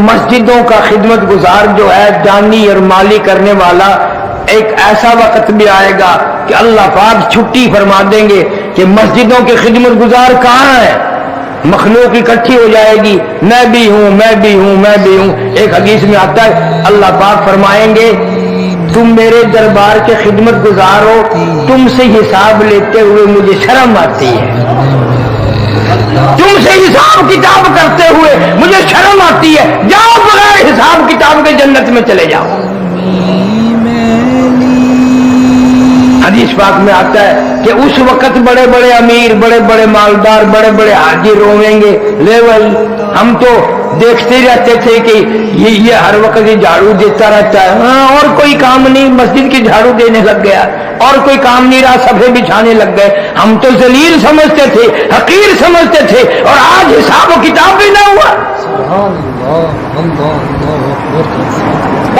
مسجدوں کا خدمت گزار جو ہے جانی اور مالی کرنے والا ایک ایسا وقت بھی آئے گا کہ اللہ پاک چھٹی فرما دیں گے کہ مسجدوں کے خدمت گزار کہاں ہیں، مخلوق اکٹھی ہو جائے گی، میں بھی ہوں میں بھی ہوں میں بھی ہوں۔ ایک حدیث میں آتا ہے اللہ پاک فرمائیں گے تم میرے دربار کے خدمت گزار ہو، تم سے حساب لیتے ہوئے مجھے شرم آتی ہے، تم سے حساب کتاب کرتے ہوئے مجھے شرم آتی ہے، جاؤ بغیر حساب کتاب کے جنت میں چلے جاؤ۔ حدیث پاک میں آتا ہے کہ اس وقت بڑے بڑے امیر، بڑے بڑے مالدار، بڑے بڑے حاجی روئیں گے، لے بھائی ہم تو دیکھتے رہتے تھے کہ یہ ہر وقت یہ جھاڑو دیتا رہتا ہے، ہاں اور کوئی کام نہیں، مسجد کی جھاڑو دینے لگ گیا، اور کوئی کام نہیں رہا، صفحے بچھانے لگ گئے، ہم تو ذلیل سمجھتے تھے، حقیر سمجھتے تھے، اور آج حساب و کتاب بھی نہ ہوا۔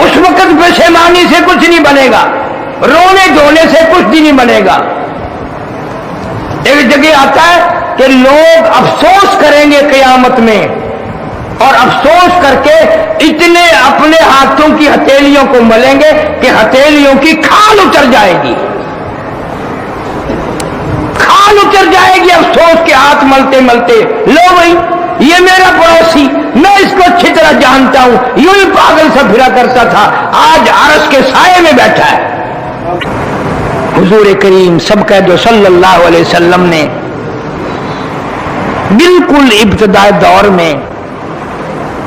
اس وقت پشیمانی سے کچھ نہیں بنے گا، رونے دھونے سے کچھ بھی نہیں بنے گا۔ ایک جگہ آتا ہے کہ لوگ افسوس کریں گے قیامت میں، اور افسوس کر کے اتنے اپنے ہاتھوں کی ہتھیلیوں کو ملیں گے کہ ہتھیلیوں کی کھال اتر جائے گی، کھال اتر جائے گی افسوس کے ہاتھ ملتے ملتے۔ لو بھائی یہ میرا پڑوسی، میں اس کو اچھی طرح جانتا ہوں، یوں ہی پاگل سا پھرا کرتا تھا، آج عرش کے سائے میں بیٹھا ہے۔ حضور کریم سب کہہ دو صلی اللہ علیہ وسلم نے بالکل ابتدائی دور میں،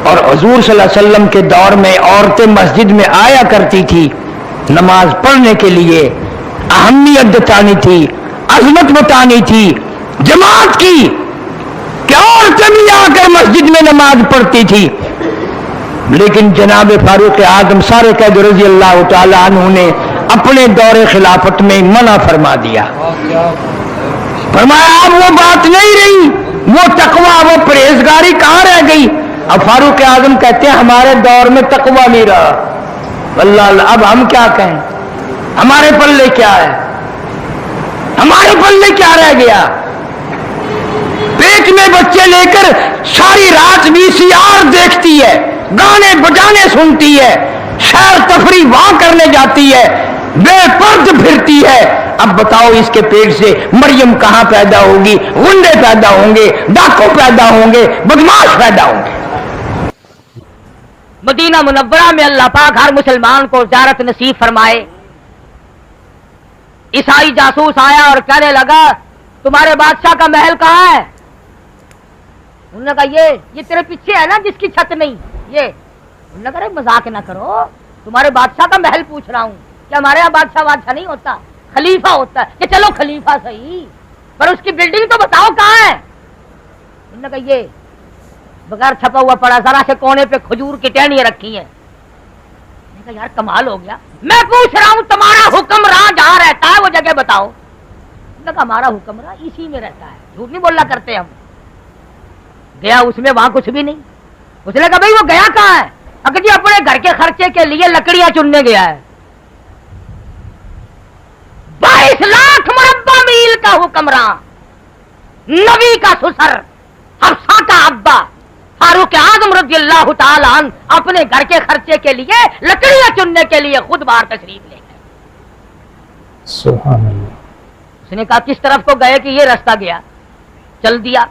اور حضور صلی اللہ علیہ وسلم کے دور میں عورتیں مسجد میں آیا کرتی تھی نماز پڑھنے کے لیے، اہمیت بتانی تھی، عظمت بتانی تھی جماعت کی کہ عورتیں بھی آ کر مسجد میں نماز پڑھتی تھی۔ لیکن جناب فاروق اعظم سارے قید رضی اللہ تعالی عنہ نے اپنے دور خلافت میں منع فرما دیا، فرمایا اب وہ بات نہیں رہی، وہ تقویٰ وہ پرہیزگاری کہاں رہ گئی۔ اب فاروق اعظم کہتے ہیں ہمارے دور میں تقویٰ نہیں رہا، اللہ اللہ اب ہم کیا کہیں، ہمارے پلے کیا ہے، ہمارے پلے کیا رہ گیا۔ پیٹ میں بچے لے کر ساری رات VCR دیکھتی ہے، گانے بجانے سنتی ہے، سیر تفریح وہاں کرنے جاتی ہے، بے پرد پھرتی ہے۔ اب بتاؤ اس کے پیٹ سے مریم کہاں پیدا ہوگی، غنڈے پیدا ہوں گے، ڈاکو پیدا ہوں گے، بدماش پیدا ہوں گے۔ مدینہ منورہ میں اللہ پاک ہر مسلمان کو زیارت نصیب فرمائے۔ عیسائی جاسوس آیا اور کہنے لگا تمہارے بادشاہ کا محل کہاں ہے؟ انہوں نے کہا یہ تیرے پیچھے ہے نا جس کی چھت نہیں، یہ انہوں نے کہا مذاق نہ کرو، تمہارے بادشاہ کا محل پوچھ رہا ہوں کہ ہمارے یہاں بادشاہ نہیں ہوتا، خلیفہ ہوتا ہے، کہ چلو خلیفہ صحیح پر اس کی بلڈنگ تو بتاؤ کہاں ہے؟ انہوں نے کہا یہ بغیر چھپا ہوا پڑا، ذرا سے کونے پہ کھجور کی ٹہنیاں رکھی ہیں۔ میں نے کہا یار کمال ہو گیا، میں پوچھ رہا ہوں تمہارا حکمراں جہاں رہتا ہے وہ جگہ بتاؤ۔ میں نے کہا ہمارا حکمراں اسی میں رہتا ہے، جھوٹ نہیں بولنا کرتے ہم۔ گیا اس میں، وہاں کچھ بھی نہیں۔ اس نے کہا بھائی وہ گیا کہاں ہے؟ اگر جی اپنے گھر کے خرچے کے لیے لکڑیاں چننے گیا ہے۔ 22 لاکھ مربع میل کا حکمراں، نبی کا سسر، حفصہ کا ابا، فاروق اعظم رضی اللہ تعالی عنہ اپنے گھر کے خرچے کے لیے لکڑیاں چننے کے لیے خود باہر تشریف لے گئے۔ سبحان اللہ۔ اس نے کہا کس طرف کو گئے کہ یہ رستہ گیا، چل دیا۔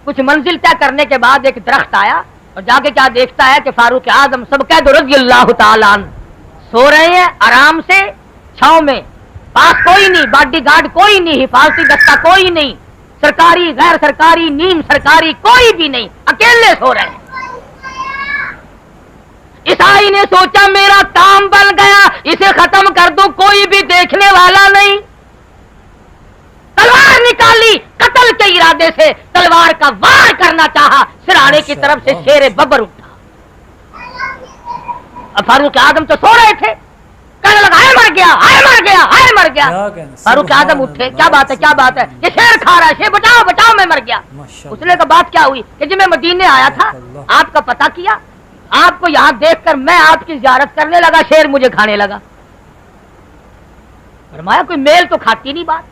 کچھ منزل طے کرنے کے بعد ایک درخت آیا اور جا کے کیا دیکھتا ہے کہ فاروق اعظم سب قید رضی اللہ تعالی عنہ سو رہے ہیں آرام سے چھاؤں میں، پاس کوئی نہیں، باڈی گارڈ کوئی نہیں، حفاظتی دستہ کوئی نہیں، سرکاری غیر سرکاری نیم سرکاری کوئی بھی نہیں، اکیلے سو رہے ہیں۔ عیسائی نے سوچا میرا کام بن گیا، اسے ختم کر دوں، کوئی بھی دیکھنے والا نہیں۔ تلوار نکالی، قتل کے ارادے سے تلوار کا وار کرنا چاہا، سرہانے کی طرف سے شیر ببر اٹھا۔ اب فاروق اعظم تو سو رہے تھے، کہنے لگا ہائے مر گیا، ہائے مر گیا، ہائے مر گیا۔ فاروق اعظم اٹھے، کیا بات ہے، کیا بات ہے؟ یہ شیر کھا رہا ہے، شیر بچاؤ بچاؤ میں مر گیا۔ اس نے کہا بات کیا ہوئی کہ جب میں مدینے آیا تھا آپ کا پتہ کیا، آپ کو یہاں دیکھ کر میں آپ کی زیارت کرنے لگا، شیر مجھے کھانے لگا۔ فرمایا کوئی میل تو کھاتی نہیں بات،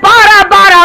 12-12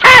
6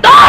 2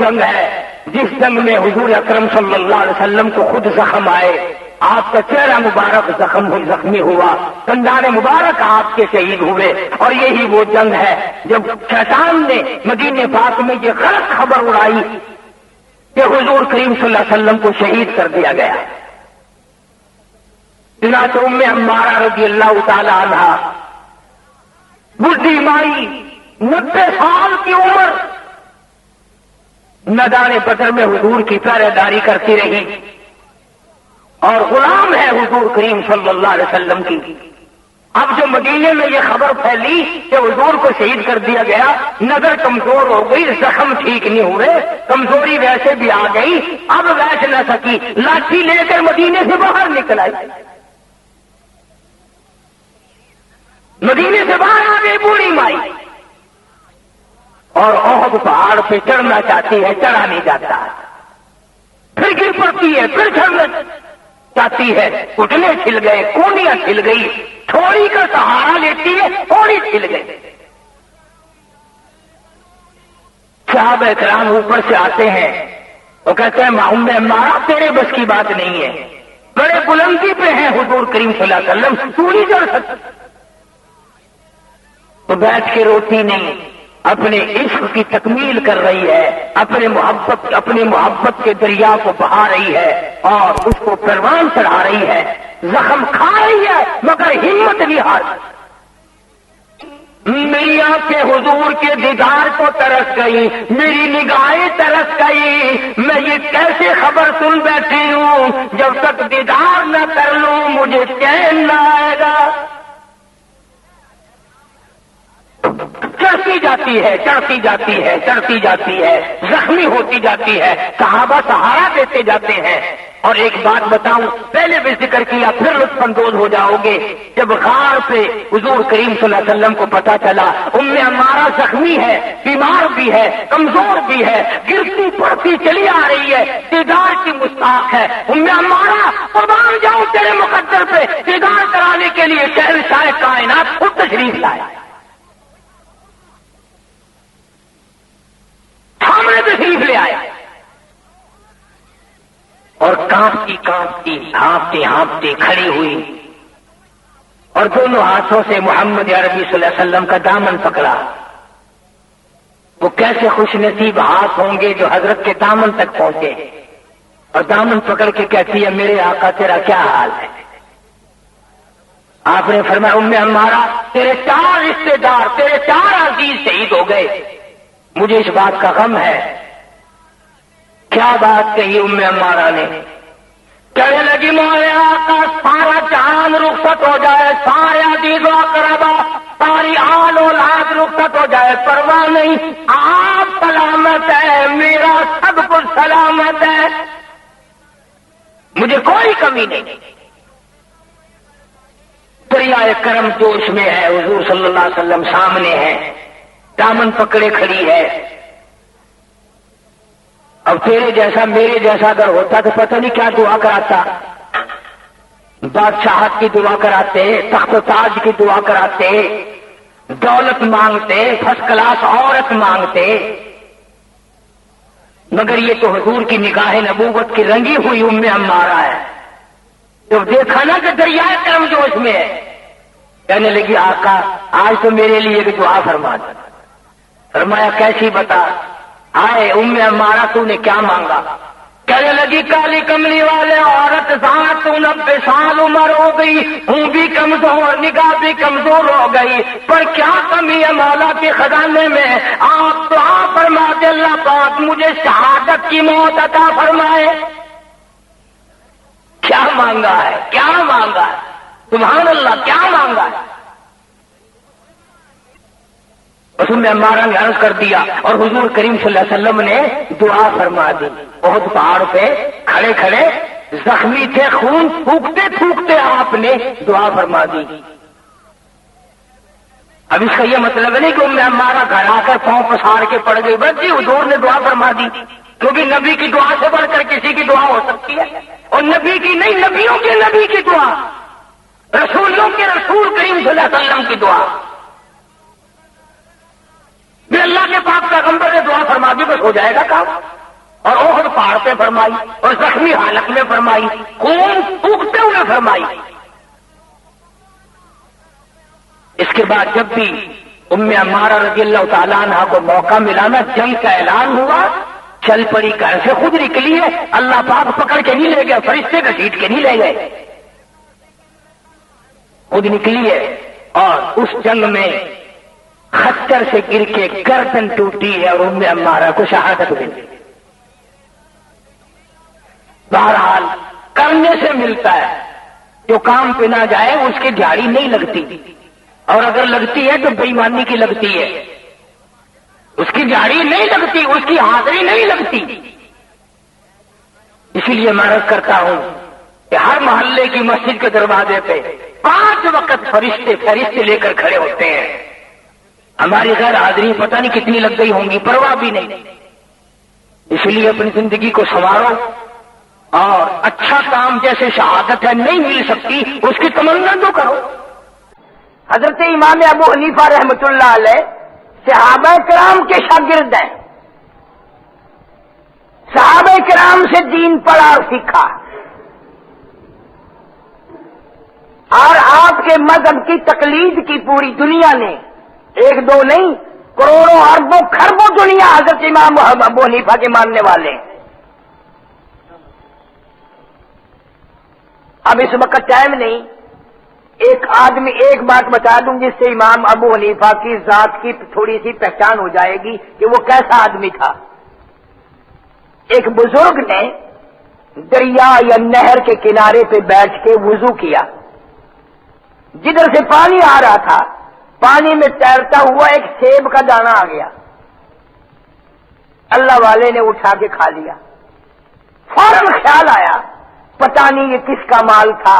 جنگ ہے جس جنگ میں حضور اکرم صلی اللہ علیہ وسلم کو خود زخم آئے، آپ کا چہرہ مبارک زخمی ہوا، کندھان مبارک آپ کے شہید ہوئے، اور یہی وہ جنگ ہے جب شیطان نے مدینے پاک میں یہ غلط خبر اڑائی کہ حضور کریم صلی اللہ علیہ وسلم کو شہید کر دیا گیا۔ چنانچہ ام عمارہ رضی اللہ تعالی عنہ، بڈھی مائی، 90 سال کی عمر، میدان بدر میں حضور کی پہرے داری کرتی رہی اور غلام ہے حضور کریم صلی اللہ علیہ وسلم کی۔ اب جو مدینے میں یہ خبر پھیلی کہ حضور کو شہید کر دیا گیا، نظر کمزور ہو گئی، زخم ٹھیک نہیں ہوئے، کمزوری ویسے بھی آ گئی، اب بیٹھ نہ سکی، لاٹھی لے کر مدینے سے باہر نکل آئی، مدینے سے باہر آ گئی بوڑھی مائی، اور احد پہاڑ پہ چڑھنا چاہتی ہے، چڑھا نہیں جاتا، پھر گر پڑتی ہے، پھر چڑھنا چاہتی ہے، گھٹنے چھل گئے، کونیاں چھل گئی، تھوڑی کا سہارا لیتی ہے، تھوڑی چھل گئی۔ صحابہ کرام اوپر سے آتے ہیں، وہ کہتے ہیں ام عمارہ تیرے بس کی بات نہیں ہے، بڑے بلندی پہ ہیں حضور کریم صلی اللہ علیہ وسلم، تو نہیں چڑھ سکتی۔ تو بیٹھ کے روتی نہیں، اپنے عشق کی تکمیل کر رہی ہے، اپنے محبت کے دریا کو بہا رہی ہے اور اس کو پروان چڑھا رہی ہے، زخم کھا رہی ہے مگر ہمت نہیں ہارتی۔ میری آنکھیں حضور کے دیدار کو ترس گئی، میری نگاہیں ترس گئی، میں یہ کیسے خبر سن بیٹھی ہوں، جب تک دیدار نہ کر لوں مجھے چین نہ آئے گا۔ چڑھتی جاتی ہے، چڑھتی جاتی ہے، چڑھتی جاتی ہے، زخمی ہوتی جاتی ہے، صحابہ سہارا دیتے جاتے ہیں۔ اور ایک بات بتاؤں، پہلے بھی ذکر کیا، پھر لطف اندوز ہو جاؤ گے، جب غار پہ حضور کریم صلی اللہ علیہ وسلم کو پتا چلا ام عمارہ زخمی ہے، بیمار بھی ہے، کمزور بھی ہے، گرتی پڑتی چلی آ رہی ہے، دیدار کی مستحق ہے، ام عمارہ قربان جاؤں تیرے مقدر پہ، دیدار کرانے کے لیے شہنشاہ کائنات خود تشریف لائے، سامنے تشریف لے آئے، اور کانپتی کانپتی ہانپتے ہانپتے کھڑی ہوئی اور دونوں ہاتھوں سے محمد عربی صلی اللہ علیہ وسلم کا دامن پکڑا۔ وہ کیسے خوش نصیب ہاتھ ہوں گے جو حضرت کے دامن تک پہنچے، اور دامن پکڑ کے کہتی ہے میرے آقا تیرا کیا حال ہے؟ آپ نے فرمایا ام عمارہ تیرے 4 رشتے دار، تیرے 4 عزیز شہید ہو گئے، مجھے اس بات کا غم ہے۔ کیا بات کہی ام عمارہ نے؟ کہنے لگی مولا آقا سارا جہان رخصت ہو جائے، سارے عزیز و اقربا، ساری آل اولاد رخصت ہو جائے، پرواہ نہیں، آپ سلامت ہے، میرا سب کچھ سلامت ہے، مجھے کوئی کمی نہیں۔ دریائے کرم جوش میں ہے، حضور صلی اللہ علیہ وسلم سامنے ہے، دامن پکڑے کھڑی ہے۔ اب تیرے جیسا میرے جیسا اگر ہوتا تو پتہ نہیں کیا دعا کراتا، بادشاہت کی دعا کراتے، تخت و تاج کی دعا کراتے، دولت مانگتے، فرسٹ کلاس عورت مانگتے، مگر یہ تو حضور کی نگاہ نبوت کی رنگی ہوئی ام عمارہ ہے۔ جب دیکھا نا کہ دریائے کرم جوش میں ہے، کہنے لگی آقا آج تو میرے لیے ایک دعا فرما دو۔ فرمایا کیسی بتا؟ آئے ام عمارہ تو نے کیا مانگا؟ کہنے لگی کالی کملی والے عورت ذات 90 سال عمر ہو گئی، ہوں بھی کمزور، نگاہ بھی کمزور ہو گئی، پر کیا کمی ہے مولا کے خزانے میں؟ آپ دعا فرما دے اللہ پاک مجھے شہادت کی موت عطا فرمائے۔ کیا مانگا ہے؟ کیا مانگا ہے؟ سبحان اللہ، کیا مانگا ہے؟ اس میں عمارہ نے عرض کر دیا اور حضور کریم صلی اللہ علیہ وسلم نے دعا فرما دی۔ احد پہاڑ پہ کھڑے کھڑے زخمی تھے، خون پھونکتے پھونکتے آپ نے دعا فرما دی۔ اب اس کا یہ مطلب نہیں کہ ام عمارہ گھر آ کر پاؤں پسار کے پڑ گئی، بس جی حضور نے دعا فرما دی، کیونکہ نبی کی دعا سے بڑھ کر کسی کی دعا ہو سکتی ہے، اور نبی کی نہیں، نبیوں کے نبی کی دعا، رسولوں کے رسول کریم صلی اللہ علیہ وسلم کی دعا بھی اللہ کے پاک پیغمبر نے دعا فرما دی، بس ہو جائے گا کام. اور احد پہاڑ پہ فرمائی اور زخمی حالت میں فرمائی, خون پھونکتے ہوئے فرمائی. اس کے بعد جب بھی ام عمارہ رضی اللہ تعالیٰ عنہ کو موقع ملا نا, جنگ کا اعلان ہوا, چل پڑی, گھر سے خود نکلی ہے. اللہ پاک پکڑ کے نہیں لے گئے, فرشتے گھسیٹ کے نہیں لے گئے, خود نکلی ہے. اور اس جنگ میں خچر سے گر کے گردن ٹوٹی ہے اور ام عمارہ کو شہادت ملی. بہرحال کرنے سے ملتا ہے, جو کام پہ نہ جائے اس کی جھاڑی نہیں لگتی, اور اگر لگتی ہے تو بے ایمانی کی لگتی ہے. اس کی جھاڑی نہیں لگتی, اس کی حاضری نہیں لگتی. اسی لیے میں عرض کرتا ہوں کہ ہر محلے کی مسجد کے دروازے پہ 5 وقت فرشتے لے کر کھڑے ہوتے ہیں. ہماری غیر حاضری پتہ نہیں کتنی لگ گئی ہوں گی, پرواہ بھی نہیں. اس لیے اپنی زندگی کو سنوارو, اور اچھا کام جیسے شہادت ہے نہیں مل سکتی, اس کی تمنا تو کرو. حضرت امام ابو حنیفہ رحمۃ اللہ علیہ صحابہ کرام کے شاگرد ہیں. صحابہ کرام سے دین پڑھا اور سیکھا, اور آپ کے مذہب کی تقلید کی پوری دنیا نے, ایک دو نہیں, کروڑوں اربوں کھربوں دنیا حضرت امام ابو حنیفہ کے ماننے والے ہیں. اب اس وقت ٹائم نہیں, ایک بات بتا دوں جس سے امام ابو حنیفہ کی ذات کی تھوڑی سی پہچان ہو جائے گی کہ وہ کیسا آدمی تھا. ایک بزرگ نے دریا یا نہر کے کنارے پہ بیٹھ کے وضو کیا. جدھر سے پانی آ رہا تھا, پانی میں تیرتا ہوا ایک سیب کا دانہ آ گیا. اللہ والے نے اٹھا کے کھا لیا. فوراً خیال آیا پتہ نہیں یہ کس کا مال تھا,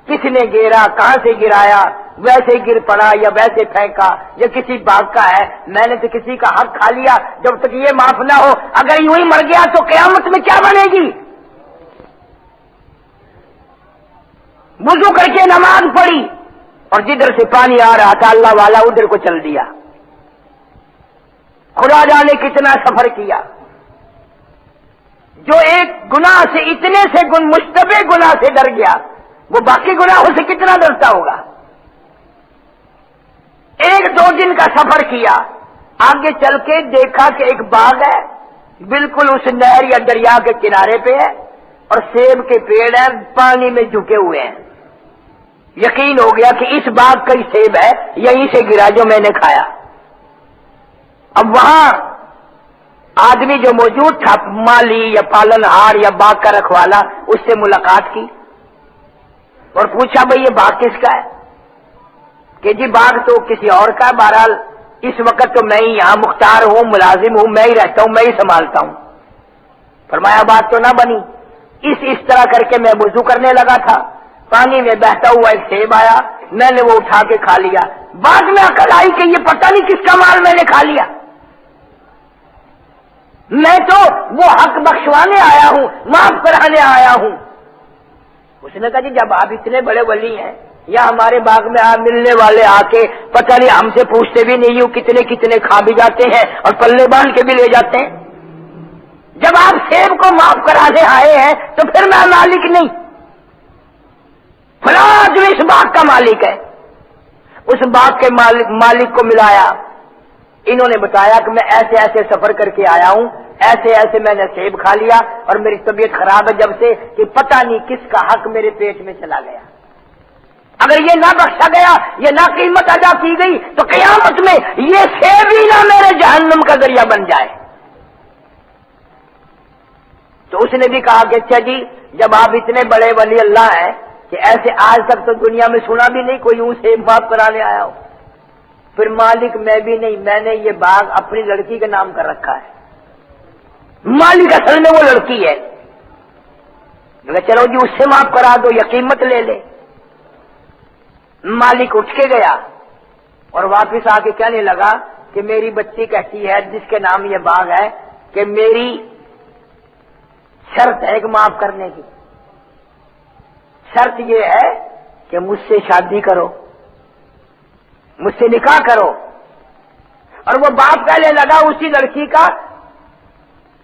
کس نے گرا, کہاں سے گرایا, ویسے گر پڑا یا ویسے پھینکا, یا کسی باغ کا ہے, میں نے تو کسی کا حق کھا لیا. جب تک یہ معاف نہ ہو, اگر یوں ہی مر گیا تو قیامت میں کیا بنے گی. وضو کر کے نماز پڑھی, اور جدھر سے پانی آ رہا تھا اللہ والا ادھر کو چل دیا. خدا جانے کتنا سفر کیا. جو ایک گناہ سے اتنے سے مشتبہ گناہ سے ڈر گیا, وہ باقی گناہوں سے کتنا ڈرتا ہوگا. 1-2 دن کا سفر کیا, آگے چل کے دیکھا کہ ایک باغ ہے, بالکل اس نہر یا دریا کے کنارے پہ ہے, اور سیب کے پیڑ ہیں, پانی میں جھکے ہوئے ہیں. یقین ہو گیا کہ اس باغ کا ہی سیب ہے, یہیں سے گرا جو میں نے کھایا. اب وہاں آدمی جو موجود تھا, مالی یا پالن ہار یا باغ کا رکھوالا, اس سے ملاقات کی اور پوچھا بھئی یہ باغ کس کا ہے. کہ جی باغ تو کسی اور کا ہے, بہرحال اس وقت تو میں ہی یہاں مختار ہوں, ملازم ہوں, میں ہی رہتا ہوں, میں ہی سنبھالتا ہوں. فرمایا بات تو نہ بنی. اس طرح کر کے میں وضو کرنے لگا تھا, پانی میں بہتا ہوا ایک سیب آیا, میں نے وہ اٹھا کے کھا لیا. بعد میں عقل آئی کہ یہ پتہ نہیں کس کا مال میں نے کھا لیا, میں تو وہ حق بخشوانے آیا ہوں, معاف کرانے آیا ہوں. اس نے کہا جی جب آپ اتنے بڑے ولی ہیں, یا ہمارے باغ میں آپ ملنے والے آ کے پتہ نہیں ہم سے پوچھتے بھی نہیں ہو, کتنے کھا بھی جاتے ہیں اور پلے باندھ کے بھی لے جاتے ہیں. جب آپ سیب کو معاف کرانے آئے ہیں تو پھر میں مالک نہیں, فلاں جو اس باغ کا مالک ہے. اس باغ کے مالک کو ملایا. انہوں نے بتایا کہ میں ایسے سفر کر کے آیا ہوں, ایسے میں نے سیب کھا لیا, اور میری طبیعت خراب ہے جب سے کہ پتہ نہیں کس کا حق میرے پیٹ میں چلا گیا. اگر یہ نہ بخشا گیا, یہ نہ قیمت ادا کی گئی, تو قیامت میں یہ سیب ہی نہ میرے جہنم کا ذریعہ بن جائے. تو اس نے بھی کہا کہ اچھا جی جب آپ اتنے بڑے ولی اللہ ہیں کہ ایسے آج تک تو دنیا میں سنا بھی نہیں کوئی یوں سیب معاف کرانے آیا ہو, پھر مالک میں بھی نہیں, میں نے یہ باغ اپنی لڑکی کے نام کر رکھا ہے. مالک اصل میں وہ لڑکی ہے. چلو جی اس سے معاف کرا دو یا قیمت لے لے. مالک اٹھ کے گیا اور واپس آ کے کہنے لگا کہ میری بچی کہتی ہے جس کے نام یہ باغ ہے کہ میری شرط ہے کہ معاف کرنے کی. شرط یہ ہے کہ مجھ سے شادی کرو, مجھ سے نکاح کرو. اور وہ باپ کہنے لگا اسی لڑکی کا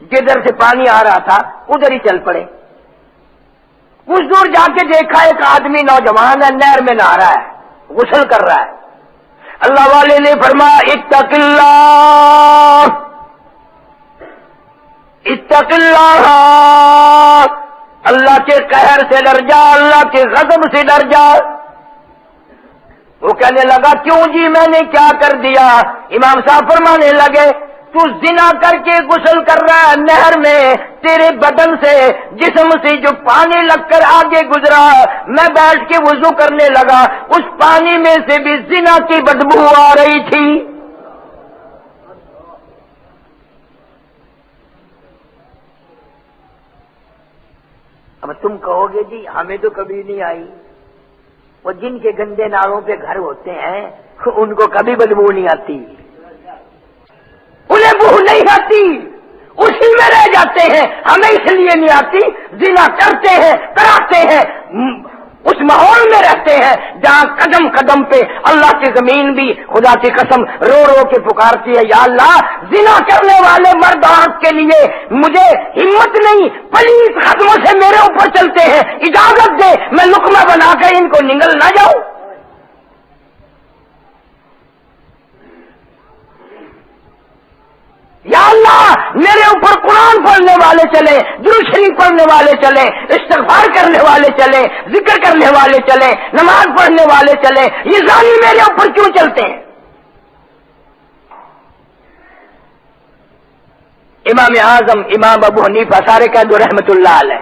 جدھر سے پانی آ رہا تھا ادھر ہی چل پڑے. کچھ دور جا کے دیکھا ایک آدمی نوجوان ہے نہر میں نہا رہا ہے, غسل کر رہا ہے. اللہ والے نے فرمایا اتق اللہ, اتق اللہ, اللہ کے قہر سے ڈر جا, اللہ کے غضب سے ڈر جا. وہ کہنے لگا کیوں جی میں نے کیا کر دیا؟ امام صاحب فرمانے لگے تو زنا کر کے غسل کر رہا ہے نہر میں, تیرے بدن سے جسم سے جو پانی لگ کر آگے گزرا, میں بیٹھ کے وضو کرنے لگا, اس پانی میں سے بھی زنا کی بدبو آ رہی تھی. اب تم کہو گے جی ہمیں تو کبھی نہیں آئی. وہ جن کے گندے نالوں پہ گھر ہوتے ہیں ان کو کبھی بدبو نہیں آتی, انہیں بو نہیں آتی, اسی میں رہ جاتے ہیں. ہمیں اس لیے نہیں آتی, زنا کرتے ہیں, کراتے ہیں, اس ماحول میں رہتے ہیں جہاں قدم قدم پہ اللہ کی زمین بھی خدا کی قسم رو رو کے پکارتی ہے, یا اللہ زنا کرنے والے مرد عورت کے لیے مجھے ہمت نہیں, پلیز قدموں سے میرے اوپر چلتے ہیں, اجازت دے میں لقمہ بنا کر ان کو نگل نہ جاؤں. یا اللہ میرے اوپر قرآن پڑھنے والے چلے, درود شریف پڑھنے والے چلے, استغفار کرنے والے چلے, ذکر کرنے والے چلے, نماز پڑھنے والے چلے, یہ زانی میرے اوپر کیوں چلتے ہیں؟ امام اعظم امام ابو حنیفہ سارے کہہ دو رحمت اللہ علیہ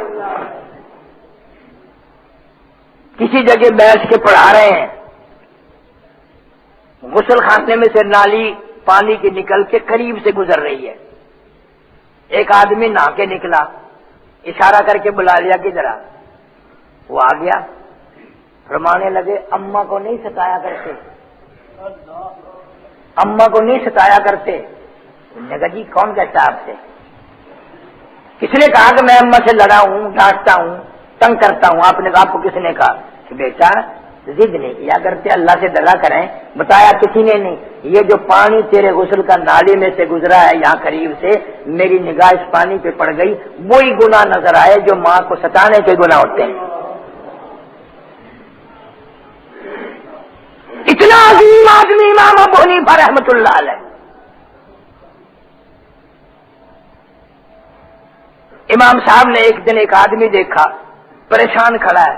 کسی جگہ بیٹھ کے پڑھا رہے ہیں, غسل خانے میں سے نالی پانی کی نکل کے قریب سے گزر رہی ہے. ایک آدمی نہا کے نکلا, اشارہ کر کے بلا لیا کہ ذرا, وہ آ گیا. فرمانے لگے اماں کو نہیں ستایا کرتے, اماں کو نہیں ستایا کرتے. انہوں نے کہا جی کون کہتا آپ سے؟ کس نے کہا کہ میں اماں سے لڑا ہوں, ڈانٹتا ہوں, تنگ کرتا ہوں؟ آپ نے کہا آپ کو کس نے کہا؟ کہ بیٹا ضد نہیں کیا کرتے, اللہ سے ڈرا کریں. بتایا کسی نے نہیں. یہ جو پانی تیرے غسل کا نالی میں سے گزرا ہے یہاں قریب سے, میری نگاہ اس پانی پہ پڑ گئی, وہی گناہ نظر آئے جو ماں کو ستانے کے گناہ ہوتے ہیں. اتنا عظیم آدمی امام ابو حنیفہ رحمۃ اللہ علیہ. امام صاحب نے ایک دن ایک آدمی دیکھا پریشان کھڑا ہے.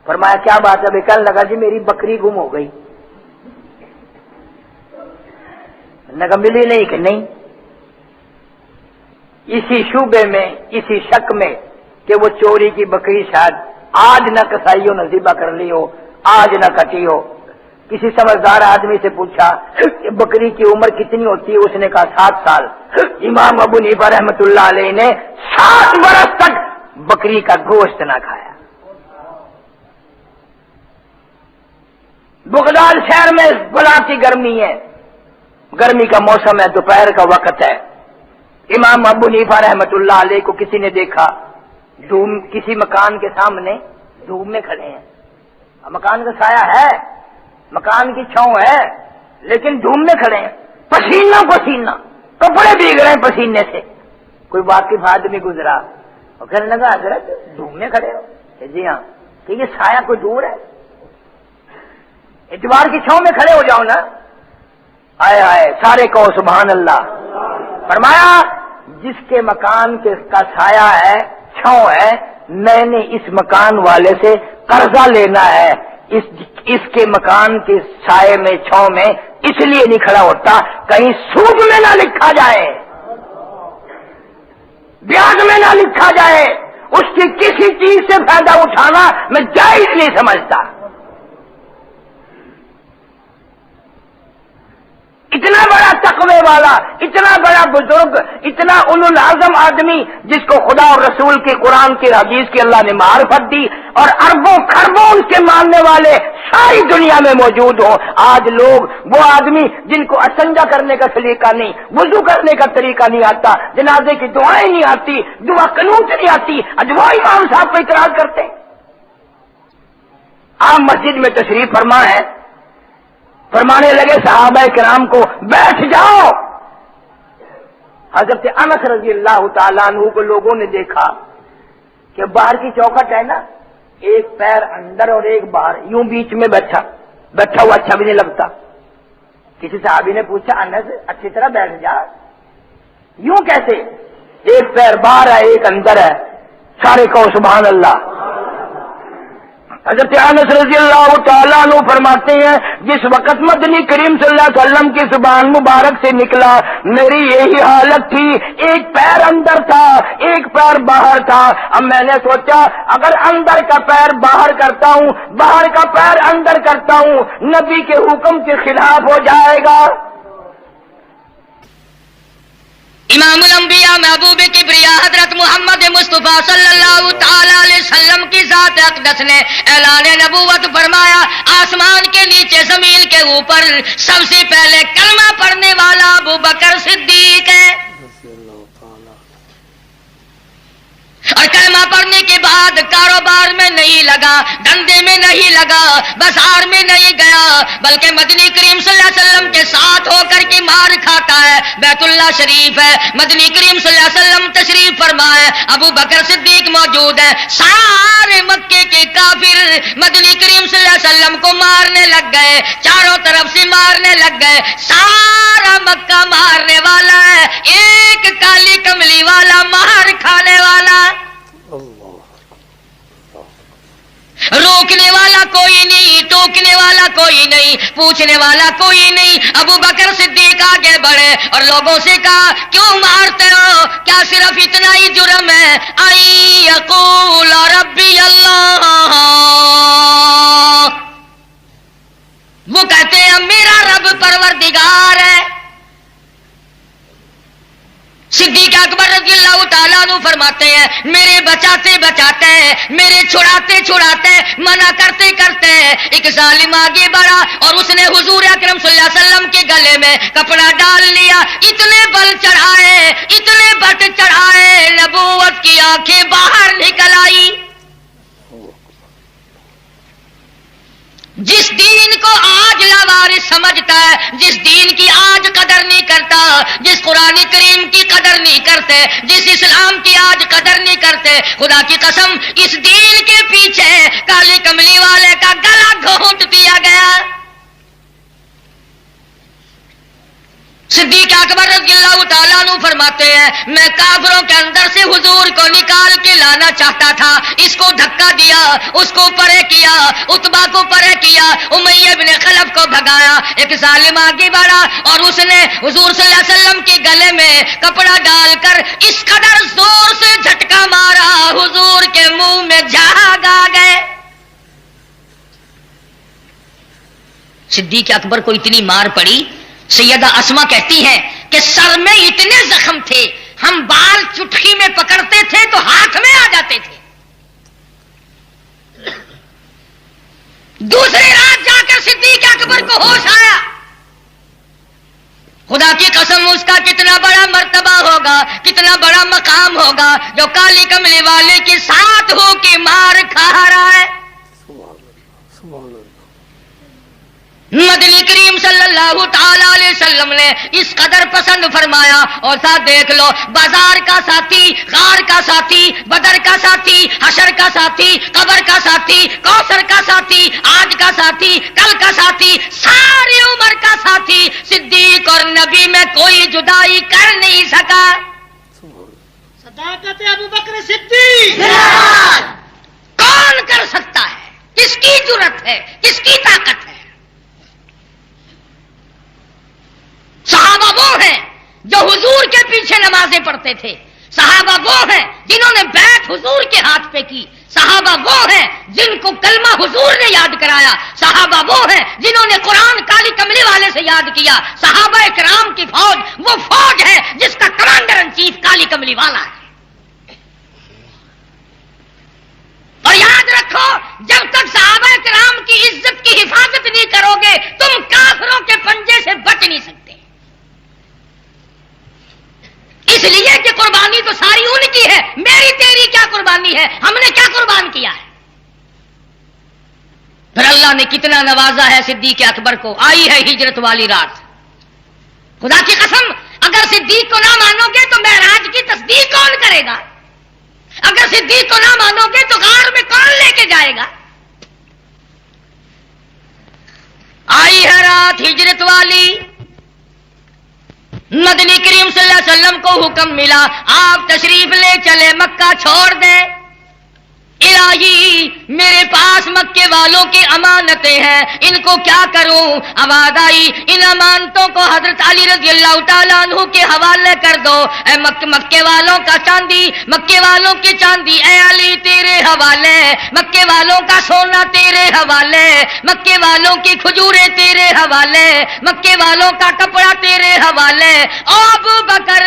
فرمایا کیا بات ہے؟ کہنے لگا جی میری بکری گم ہو گئی. نگا ملی نہیں کہ نہیں. اسی شعبے میں, اسی شک میں کہ وہ چوری کی بکری شاید آج نہ کسائی ہو, نہ ذبح کر لی ہو, آج نہ کٹی ہو. کسی سمجھدار آدمی سے پوچھا کہ بکری کی عمر کتنی ہوتی ہے؟ اس نے کہا 7 سال. امام ابو حنیفہ رحمۃ اللہ علیہ نے 7 برس تک بکری کا گوشت نہ کھایا. بغداد شہر میں بلا کی گرمی ہے, گرمی کا موسم ہے, دوپہر کا وقت ہے. امام ابو حنیفہ رحمۃ اللہ علیہ کو کسی نے دیکھا دھوم, کسی مکان کے سامنے دھوپ میں کھڑے ہیں. مکان کا سایہ ہے, مکان کی چھاؤں ہے, لیکن دھوپ میں کھڑے ہیں, پسینہ پسینہ, کپڑے بھیگ رہے ہیں پسینے سے. کوئی واقف آدمی گزرا اور کہنے لگا حضرت دھوپ میں کھڑے ہو؟ کہ جی ہاں. کہ یہ سایہ کوئی دور ہے, اتوار کی چھاؤں میں کھڑے ہو جاؤ نا. آئے آئے سارے کہو سبحان اللہ. فرمایا جس کے مکان کا سایہ ہے, چھاؤں ہے, میں نے اس مکان والے سے قرضہ لینا ہے, اس کے مکان کے سائے میں, چھاؤں میں اس لیے نہیں کھڑا ہوتا کہیں سود میں نہ لکھا جائے, بیاج میں نہ لکھا جائے. اس کی کسی چیز سے فائدہ اٹھانا میں جائز نہیں سمجھتا. اتنا بڑا تقوی والا, اتنا بڑا بزرگ, اتنا اولو العزم آدمی جس کو خدا اور رسول کی قرآن کی حدیث کی اللہ نے معرفت دی, اور اربوں خربوں اس کے ماننے والے ساری دنیا میں موجود ہوں. آج لوگ وہ آدمی جن کو استنجا کرنے کا سلیقہ نہیں, وضو کرنے کا طریقہ نہیں آتا, جنازے کی دعائیں نہیں آتی, دعا قنوت نہیں آتی, آج وہ امام صاحب کو اعتراض کرتے. آپ مسجد میں تشریف فرما ہے, فرمانے لگے صحابہ کرام کو بیٹھ جاؤ. حضرت انس رضی اللہ تعالیٰ عنہ کو لوگوں نے دیکھا کہ باہر کی چوکھٹ ہے نا، ایک پیر اندر اور ایک باہر، یوں بیچ میں بیٹھا ہوا اچھا بھی نہیں لگتا. کسی صحابی نے پوچھا انس اچھی طرح بیٹھ جا، یوں کیسے؟ ایک پیر باہر ہے ایک اندر ہے. سارے کہو سبحان اللہ. حضرت انس رضی اللہ تعالیٰ عنہ فرماتے ہیں جس وقت مدنی کریم صلی اللہ علیہ وسلم کی زبان مبارک سے نکلا میری یہی حالت تھی، ایک پیر اندر تھا ایک پیر باہر تھا. اب میں نے سوچا اگر اندر کا پیر باہر کرتا ہوں باہر کا پیر اندر کرتا ہوں نبی کے حکم کے خلاف ہو جائے گا. امام الانبیاء محبوب کبریا حضرت محمد مصطفیٰ صلی اللہ تعالی علیہ وسلم کی ذات اقدس نے اعلان نبوت فرمایا، آسمان کے نیچے زمین کے اوپر سب سے پہلے کلمہ پڑھنے والا ابو بکر صدیق ہے. اور کلمہ پڑھنے کے بعد کاروبار میں نہیں لگا، دھندے میں نہیں لگا، بازار میں نہیں گیا، بلکہ مدنی کریم صلی اللہ علیہ وسلم کے ساتھ ہو کر کے مار کھاتا ہے. بیت اللہ شریف ہے، مدنی کریم صلی اللہ علیہ وسلم تشریف فرما ہے، ابو بکر صدیق موجود ہے. سارے مکے کے کافر مدنی کریم صلی اللہ علیہ وسلم کو مارنے لگ گئے، چاروں طرف سے مارنے لگ گئے. سارا مکہ مارنے والا ہے، ایک کالی کملی والا مار کھانے والا، روکنے والا کوئی نہیں، ٹوکنے والا کوئی نہیں، پوچھنے والا کوئی نہیں. ابو بکر صدیق آگے بڑھے اور لوگوں سے کہا کیوں مارتے ہو؟ کیا صرف اتنا ہی جرم ہے؟ ائی یقول ربی اللہ، وہ کہتے ہیں میرا رب پروردگار ہے. صدیق اکبر رضی اللہ تعالیٰ عنہ فرماتے ہیں میرے بچاتے بچاتے میرے چھڑاتے چھڑاتے منع کرتے کرتے ایک ظالم آگے بڑھا اور اس نے حضور اکرم صلی اللہ علیہ وسلم کے گلے میں کپڑا ڈال لیا. اتنے بل چڑھائے اتنے بٹ چڑھائے نبوت کی آنکھیں باہر نکل آئی. جس دین کو آج لاوارث سمجھتا ہے، جس دین کی آج قدر نہیں کرتا، جس قرآن کریم کی قدر نہیں کرتے، جس اسلام کی آج قدر نہیں کرتے، خدا کی قسم اس دین کے پیچھے کالی کملی والے کا گلا گھونٹ دیا گیا. صدیق اکبر رضی اللہ تعالیٰ عنہ فرماتے ہیں میں کافروں کے اندر سے حضور کو نکال کے لانا چاہتا تھا، اس کو دھکا دیا، اس کو پرے کیا، عتبہ کو پرے کیا، امیہ بن خلف کو بھگایا. ایک ظالم آگے بڑھا اور اس نے حضور صلی اللہ علیہ وسلم کے گلے میں کپڑا ڈال کر اس قدر زور سے جھٹکا مارا حضور کے منہ میں جھاگ آ گئے. صدیق اکبر کو اتنی مار پڑی، سیدہ اسما کہتی ہیں کہ سر میں اتنے زخم تھے ہم بال چٹکی میں پکڑتے تھے تو ہاتھ میں آ جاتے تھے. دوسری رات جا کر صدیق اکبر کو ہوش آیا. خدا کی قسم اس کا کتنا بڑا مرتبہ ہوگا، کتنا بڑا مقام ہوگا جو کالی کملی والے کے ساتھ ہو کے مار کھا رہا ہے. مدنی کریم صلی اللہ تعالی علیہ وسلم نے اس قدر پسند فرمایا. اور ساتھ دیکھ لو بازار کا ساتھی، غار کا ساتھی، بدر کا ساتھی، حشر کا ساتھی، قبر کا ساتھی، کوثر کا ساتھی، آج کا ساتھی، کل کا ساتھی، ساری عمر کا ساتھی. صدیق اور نبی میں کوئی جدائی کر نہیں سکا. صداقت ابو بکر صدیق کون کر سکتا ہے؟ کس کی جرت ہے؟ کس کی طاقت ہے؟ صحابہ وہ ہیں جو حضور کے پیچھے نمازیں پڑھتے تھے، صحابہ وہ ہیں جنہوں نے بیعت حضور کے ہاتھ پہ کی، صحابہ وہ ہیں جن کو کلمہ حضور نے یاد کرایا، صحابہ وہ ہیں جنہوں نے قرآن کالی کملی والے سے یاد کیا. صحابہ کرام کی فوج وہ فوج ہے جس کا کمانڈر ان چیف کالی کملی والا ہے. اور یاد رکھو جب تک صحابہ کرام کی عزت کی حفاظت نہیں کرو گے تم کافروں کے پنجے سے بچ نہیں سکتے. اس لیے کہ قربانی تو ساری ان کی ہے، میری تیری کیا قربانی ہے؟ ہم نے کیا قربان کیا ہے؟ پھر اللہ نے کتنا نوازا ہے صدیق اکبر کو. آئی ہے ہجرت والی رات، خدا کی قسم اگر اگر صدیق کو نہ مانو گے تو معراج کی تصدیق کون کرے گا؟ اگر صدیق کو نہ مانو گے تو غار میں کون لے کے جائے گا؟ آئی ہے رات ہجرت والی، مدنی کریم صلی اللہ علیہ وسلم کو حکم ملا آپ تشریف لے چلے، مکہ چھوڑ دیں۔ الہی میرے پاس مکے والوں کی امانتیں ہیں، ان کو کیا کروں؟ آواز آئی ان امانتوں کو حضرت علی رضی اللہ تعالیٰ عنہ کے حوالے کر دو۔ اے مکے والوں کا چاندی، مکے والوں کی چاندی اے علی تیرے حوالے، مکے والوں کا سونا تیرے حوالے، مکے والوں کی کھجوریں تیرے حوالے، مکے والوں کا کپڑا تیرے حوالے، او ابو بکر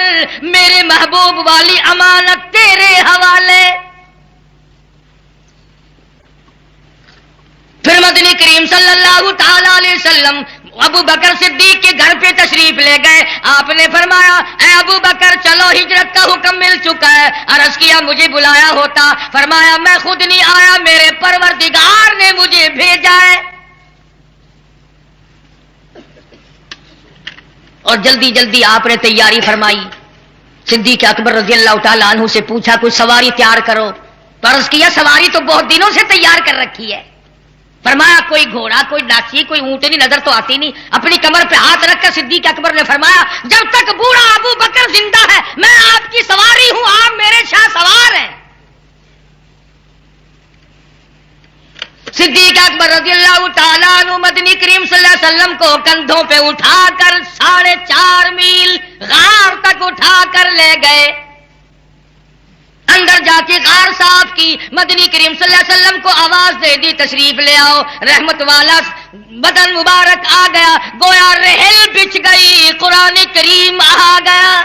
میرے محبوب والی امانت تیرے حوالے۔ پھر مدنی کریم صلی اللہ تعالی علیہ وسلم ابو بکر صدیق کے گھر پہ تشریف لے گئے۔ آپ نے فرمایا اے ابو بکر چلو ہجرت کا حکم مل چکا ہے۔ عرض کیا مجھے بلایا ہوتا، فرمایا میں خود نہیں آیا، میرے پروردگار نے مجھے بھیجا ہے۔ اور جلدی جلدی آپ نے تیاری فرمائی۔ صدیق اکبر رضی اللہ تعالیٰ عنہ سے پوچھا کوئی سواری تیار کرو، تو عرض کیا سواری تو بہت دنوں سے تیار کر رکھی ہے۔ فرمایا کوئی گھوڑا، کوئی ڈاچی، کوئی اونٹنی نظر تو آتی نہیں۔ اپنی کمر پہ ہاتھ رکھ کر صدیق اکبر نے فرمایا جب تک بوڑھا ابو بکر زندہ ہے میں آپ کی سواری ہوں، آپ میرے شاہ سوار ہیں۔ صدیق اکبر رضی اللہ تعالیٰ عنہ مدنی کریم صلی اللہ علیہ وسلم کو کندھوں پہ اٹھا کر 4.5 میل غار تک اٹھا کر لے گئے۔ اندر جا کے غار صاف کی، مدنی کریم صلی اللہ علیہ وسلم کو آواز دے دی تشریف لے آؤ۔ رحمت والا بدن مبارک آ گیا، گویا رحل بچھ گئی، قرآن کریم آ گیا۔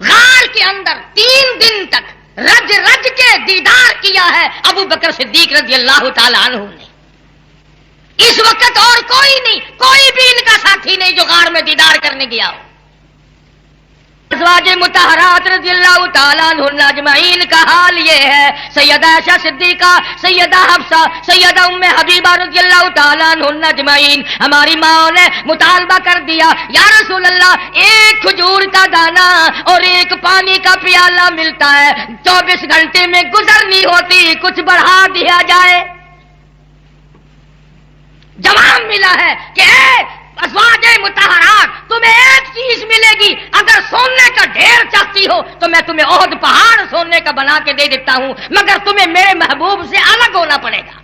غار کے اندر 3 دن تک رج رج کے دیدار کیا ہے ابو بکر صدیق رضی اللہ تعالی عنہ نے۔ اس وقت اور کوئی نہیں، کوئی بھی ان کا ساتھی نہیں جو غار میں دیدار کرنے گیا ہو۔ ازواج مطہرات رضی اللہ تعالیٰ عنہ اجمعین کا حال یہ ہے، سیدہ عائشہ صدیقہ، سیدہ حفصہ، سیدہ ام حبیبہ رضی اللہ تعالیٰ عنہ اجمعین ہماری ماں نے مطالبہ کر دیا یا رسول اللہ ایک کھجور کا دانہ اور ایک پانی کا پیالہ ملتا ہے، 24 گھنٹے میں گزر نہیں ہوتی، کچھ بڑھا دیا جائے۔ جواب ملا ہے کہ ازواج مطہرات تمہیں ایک چیز ملے گی، اگر سونے کا ڈھیر چاہتی ہو تو میں تمہیں عہد پہاڑ سونے کا بنا کے دے دیتا ہوں، مگر تمہیں میرے محبوب سے الگ ہونا پڑے گا،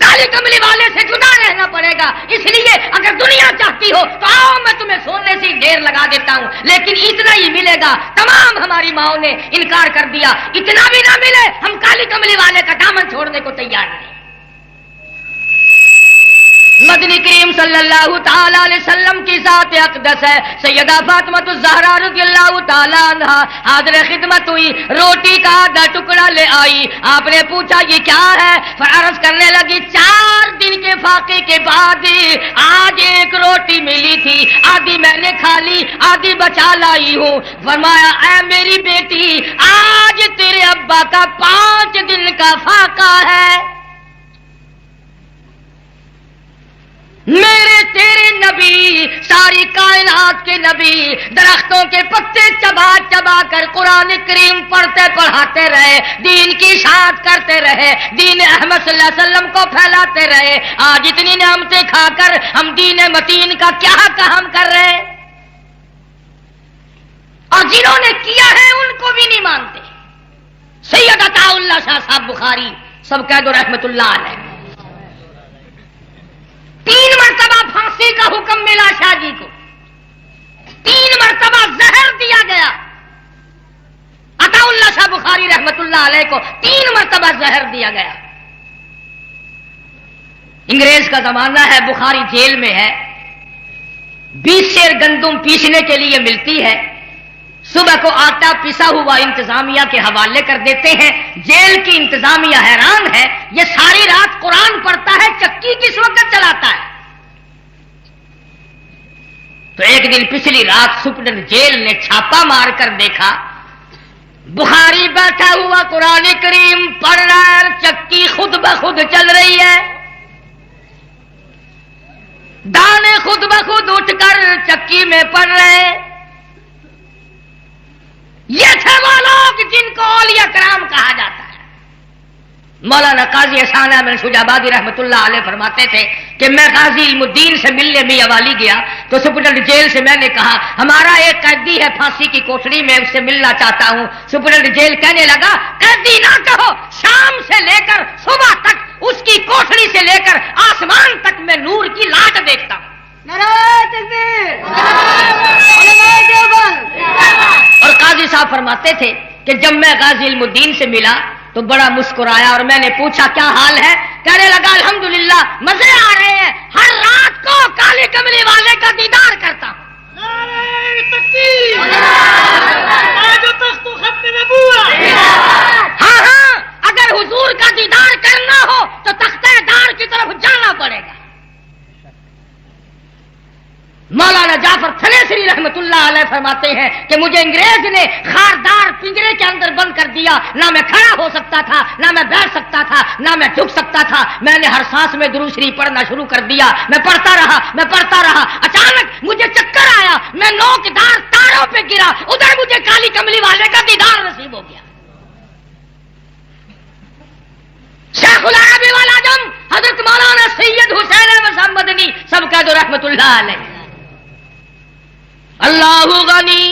کالی کملی والے سے جدا رہنا پڑے گا۔ اس لیے اگر دنیا چاہتی ہو تو آؤ میں تمہیں سونے سے ڈھیر لگا دیتا ہوں، لیکن اتنا ہی ملے گا۔ تمام ہماری ماؤں نے انکار کر دیا، اتنا بھی نہ ملے ہم کالی کملی والے کا دامن چھوڑنے کو تیار نہیں۔ مدنی کریم صلی اللہ تعالی علیہ وسلم کی ذات اقدس ہے، سیدہ فاطمہ الزہرا رضی اللہ تعالی عنہ حاضر خدمت ہوئی، روٹی کا آدھا ٹکڑا لے آئی۔ آپ نے پوچھا یہ کیا ہے؟ عرض کرنے لگی 4 دن کے فاقے کے بعد آج ایک روٹی ملی تھی، آدھی میں نے کھا لی، آدھی بچا لائی ہوں۔ فرمایا اے میری بیٹی آج تیرے ابا کا 5 دن کا فاقہ ہے، میرے تیرے نبی ساری کائنات کے نبی درختوں کے پتے چبا چبا کر قرآن کریم پڑھتے پڑھاتے رہے، دین کی اشاعت کرتے رہے، دین احمد صلی اللہ علیہ وسلم کو پھیلاتے رہے۔ آج اتنی نعمتیں کھا کر ہم دین متین کا کیا کام کر رہے ہیں، اور جنہوں نے کیا ہے ان کو بھی نہیں مانتے۔ سید عطا اللہ شاہ صاحب بخاری سب کہہ دو رحمت اللہ علیہ، 3 مرتبہ پھانسی کا حکم ملا شاہ جی کو، 3 مرتبہ زہر دیا گیا عطا اللہ شاہ بخاری رحمت اللہ علیہ کو، 3 مرتبہ زہر دیا گیا۔ انگریز کا زمانہ ہے، بخاری جیل میں ہے، 20 سیر گندم پیسنے کے لیے ملتی ہے، صبح کو آٹا پسا ہوا انتظامیہ کے حوالے کر دیتے ہیں۔ جیل کی انتظامیہ حیران ہے، یہ ساری رات قرآن پڑھتا ہے، چکی کس وقت چلاتا ہے؟ تو ایک دن پچھلی رات سپرڈنٹ جیل نے چھاپا مار کر دیکھا، بخاری بیٹھا ہوا قرآن کریم پڑھ رہا ہے، چکی خود بخود چل رہی ہے، دانے خود بخود اٹھ چکی میں پڑ رہے. یہ تھے وہ لوگ جن کو اولیاء کرام کہا جاتا ہے. مولانا قاضی احسان احمد شجابادی رحمۃ اللہ علیہ فرماتے تھے کہ میں غازی علم الدین سے ملنے میاں والی گیا تو سپرنٹینڈنٹ جیل سے میں نے کہا ہمارا ایک قیدی ہے پھانسی کی کوٹڑی میں, اس سے ملنا چاہتا ہوں. سپرنٹینڈنٹ جیل کہنے لگا قیدی نہ کہو, شام سے لے کر صبح تک اس کی کوٹڑی سے لے کر آسمان تک میں نور کی لاٹ دیکھتا ہوں. اور قاضی صاحب فرماتے تھے کہ جب میں غازی علم الدین سے ملا تو بڑا مسکرایا اور میں نے پوچھا کیا حال ہے؟ کہنے لگا الحمدللہ مزے آ رہے ہیں, ہر رات کو کالی کملی والے کا دیدار کرتا ہوں. ہاں ہاں, اگر حضور کا دیدار کرنا ہو تو تختہ دار کی طرف جانا پڑے گا. مولانا جعفر تھنیسری رحمت اللہ علیہ فرماتے ہیں کہ مجھے انگریز نے خاردار پنجرے کے اندر بند کر دیا, نہ میں کھڑا ہو سکتا تھا, نہ میں بیٹھ سکتا تھا, نہ میں جھک سکتا تھا. میں نے ہر سانس میں درود شریف پڑھنا شروع کر دیا. میں پڑھتا رہا. اچانک مجھے چکر آیا, میں نوکدار تاروں پہ گرا, ادھر مجھے کالی کملی والے کا دیدار نصیب ہو گیا. شیخ العرب والعجم حضرت مولانا سید حسین احمد مدنی سب کہہ دو رحمت اللہ علیہ. اللہ غنی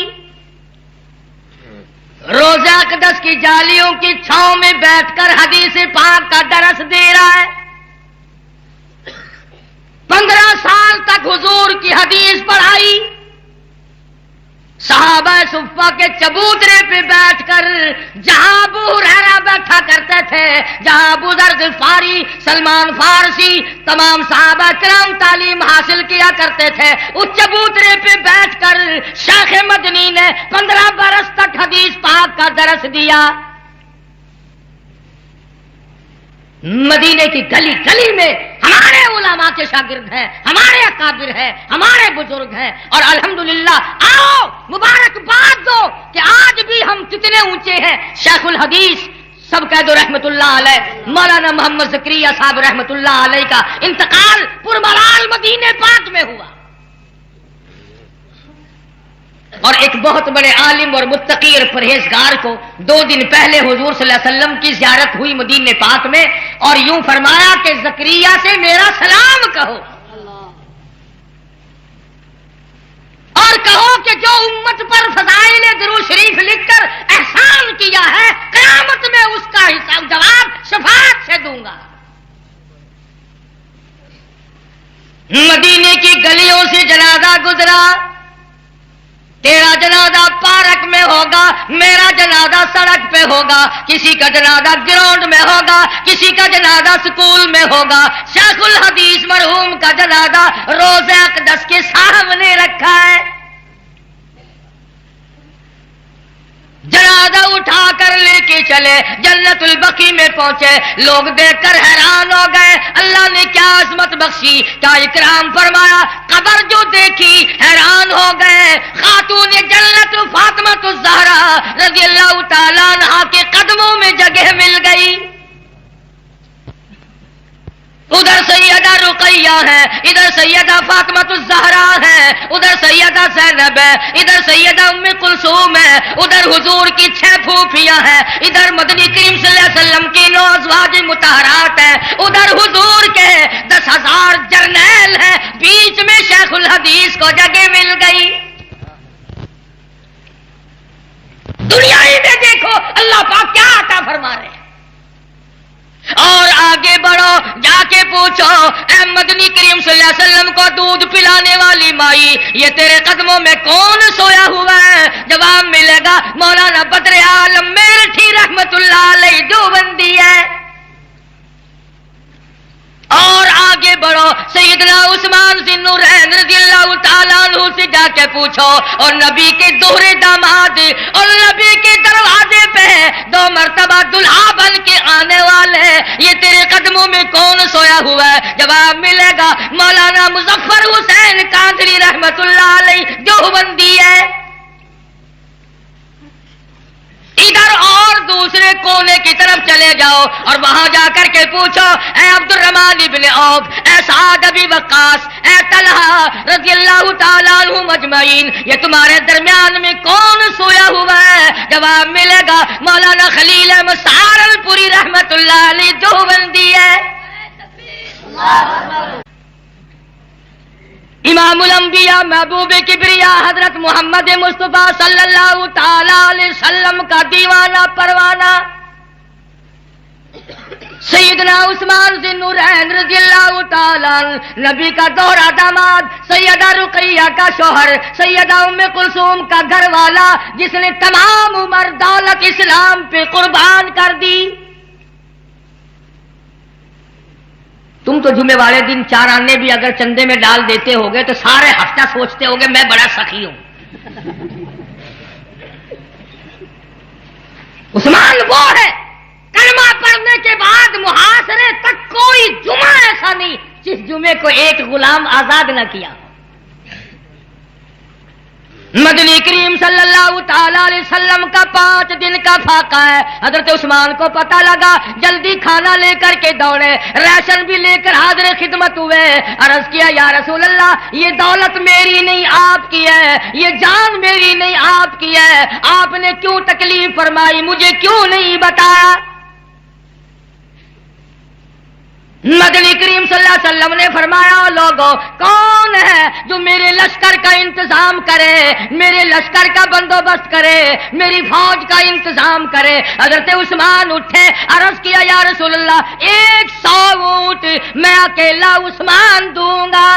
روزہ اقدس کی جالیوں کی چھاؤں میں بیٹھ کر حدیث پاک کا درس دے رہا ہے. 15 سال تک حضور کی حدیث پڑھائی. صحابہ صفہ کے چبوترے پہ بیٹھ کر جہاں ابو ہریرہ بیٹھا کرتے تھے, جہاں ابو ذر غفاری, سلمان فارسی, تمام صحابہ کرام تعلیم حاصل کیا کرتے تھے, اس چبوترے پہ بیٹھ کر شیخ مدنی نے 15 برس تک حدیث پاک کا درس دیا. مدینے کی گلی گلی میں ہمارے علماء کے شاگرد ہیں, ہمارے اکابر ہیں, ہمارے بزرگ ہیں, اور الحمدللہ آؤ مبارکباد دو کہ آج بھی ہم کتنے اونچے ہیں. شیخ الحدیث سب کہہ دو رحمت اللہ علیہ مولانا محمد زکریا صاحب رحمت اللہ علیہ کا انتقال پرملال مدینے پاک میں ہوا. اور ایک بہت بڑے عالم اور متقی اور پرہیزگار کو 2 دن پہلے حضور صلی اللہ علیہ وسلم کی زیارت ہوئی مدینے پاک میں, اور یوں فرمایا کہ زکریا سے میرا سلام کہو, اور کہو کہ جو امت پر فضائل درود شریف لکھ کر احسان کیا ہے قیامت میں اس کا حساب جواب شفاعت سے دوں گا. مدینے کی گلیوں سے جنازہ گزرا. تیرا جنازہ پارک میں ہوگا, میرا جنازہ سڑک پہ ہوگا, کسی کا جنازہ گراؤنڈ میں ہوگا, کسی کا جنازہ سکول میں ہوگا. شیخ الحدیث مرحوم کا جنازہ روضہ اقدس کے سامنے رکھا ہے. جنازہ اٹھا کر لے کے چلے, جنت البقیع میں پہنچے, لوگ دیکھ کر حیران ہو گئے. اللہ نے کیا عظمت بخشی, کیا اکرام فرمایا. قبر جو دیکھی حیران ہو گئے. خاتون جنت فاطمہ الزہرا رضی اللہ تعالیٰ عنہا کے قدموں میں جگہ مل گئی. ادھر سیدہ رقیہ ہے, ادھر سیدہ فاطمہ الزہرا ہے, ادھر سیدہ زینب ہے, ادھر سیدہ ام کلثوم ہے, ادھر حضور کی 6 پھوپھیاں ہیں, ادھر مدنی کریم صلی اللہ علیہ وسلم کی 9 ازواج مطہرات ہیں, ادھر حضور کے 10,000 جرنیل ہیں. بیچ میں شیخ الحدیث کو جگہ مل گئی. دنیا ہی میں دیکھو اللہ پاک کیا عطا فرما رہے ہیں. اور آگے بڑھو, جا کے پوچھو اے مدنی کریم صلی اللہ علیہ وسلم کو دودھ پلانے والی مائی, یہ تیرے قدموں میں کون سویا ہوا ہے؟ جواب ملے گا مولانا بدر عالم میرٹھی رحمت اللہ علیہ دیوبندی ہے. اور آگے بڑھو, سیدنا عثمان ذی النورین رضی اللہ تعالیٰ عنہ سے جا کے پوچھو, اور نبی کے دوہرے داماد اور نبی کے دروازے پہ 2 مرتبہ دلہا بن کے آنے والے, یہ تیرے قدموں میں کون سویا ہوا ہے؟ جواب ملے گا مولانا مظفر حسین قادری رحمت اللہ علیہ دیوبندی ہے. ادھر اور دوسرے کونے کی طرف چلے جاؤ اور وہاں جا کر کے پوچھو اے عبد الرحمن ابن عوف، اے سعد بن وقاص، اے طلحہ رضی اللہ تعالیٰ عنہ مجمعین، یہ تمہارے درمیان میں کون سویا ہوا ہے؟ جواب ملے گا مولانا خلیل احمد سہارنپوری رحمت اللہ علیہ دیوبندی ہے۔ امام الانبیاء محبوب کبریا حضرت محمد مصطفیٰ صلی اللہ تعالی علیہ وسلم کا دیوانہ پروانہ سیدنا عثمان ذی النورین رضی اللہ تعالیٰ نبی کا دوہرا داماد، سیدہ رقیہ کا شوہر، سیدہ ام کلثوم کا گھر والا، جس نے تمام عمر دولت اسلام پہ قربان کر دی۔ تم تو جمعے والے دن 4 آنے بھی اگر چندے میں ڈال دیتے ہوگے تو سارے ہفتہ سوچتے ہوگے میں بڑا سخی ہوں۔ عثمان وہ ہے کلمہ پڑھنے کے بعد محاصرے تک کوئی جمعہ ایسا نہیں جس جمعے کو ایک غلام آزاد نہ کیا۔ مدنی کریم صلی اللہ تعالی علیہ وسلم کا 5 دن کا فاقہ ہے۔ حضرت عثمان کو پتہ لگا، جلدی کھانا لے کر کے دوڑے، ریشن بھی لے کر حاضر خدمت ہوئے۔ عرض کیا یا رسول اللہ، یہ دولت میری نہیں آپ کی ہے، یہ جان میری نہیں آپ کی ہے، آپ نے کیوں تکلیف فرمائی، مجھے کیوں نہیں بتایا؟ مدنی کریم صلی اللہ علیہ وسلم نے فرمایا لوگوں، کون ہے جو میرے لشکر کا انتظام کرے، میرے لشکر کا بندوبست کرے، میری فوج کا انتظام کرے؟ حضرت عثمان اٹھے، عرض کیا یا رسول اللہ 100 اونٹ میں اکیلا عثمان دوں گا۔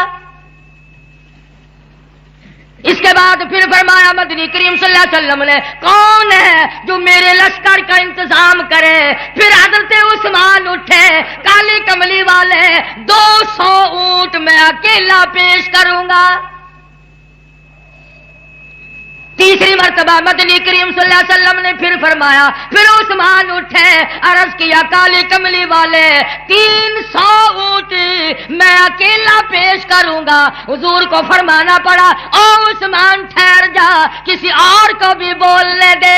اس کے بعد پھر فرمایا مدنی کریم صلی اللہ علیہ وسلم نے، کون ہے جو میرے لشکر کا انتظام کرے؟ پھر حضرت عثمان اٹھے، کالی کملی والے 200 اونٹ میں اکیلا پیش کروں گا۔ تیسری مرتبہ مدنی کریم صلی اللہ علیہ وسلم نے پھر فرمایا، پھر عثمان اٹھے، عرض کیا کالی کملی والے 300 اونٹ میں اکیلا پیش کروں گا۔ حضور کو فرمانا پڑا، او عثمان ٹھہر جا، کسی اور کو بھی بولنے دے۔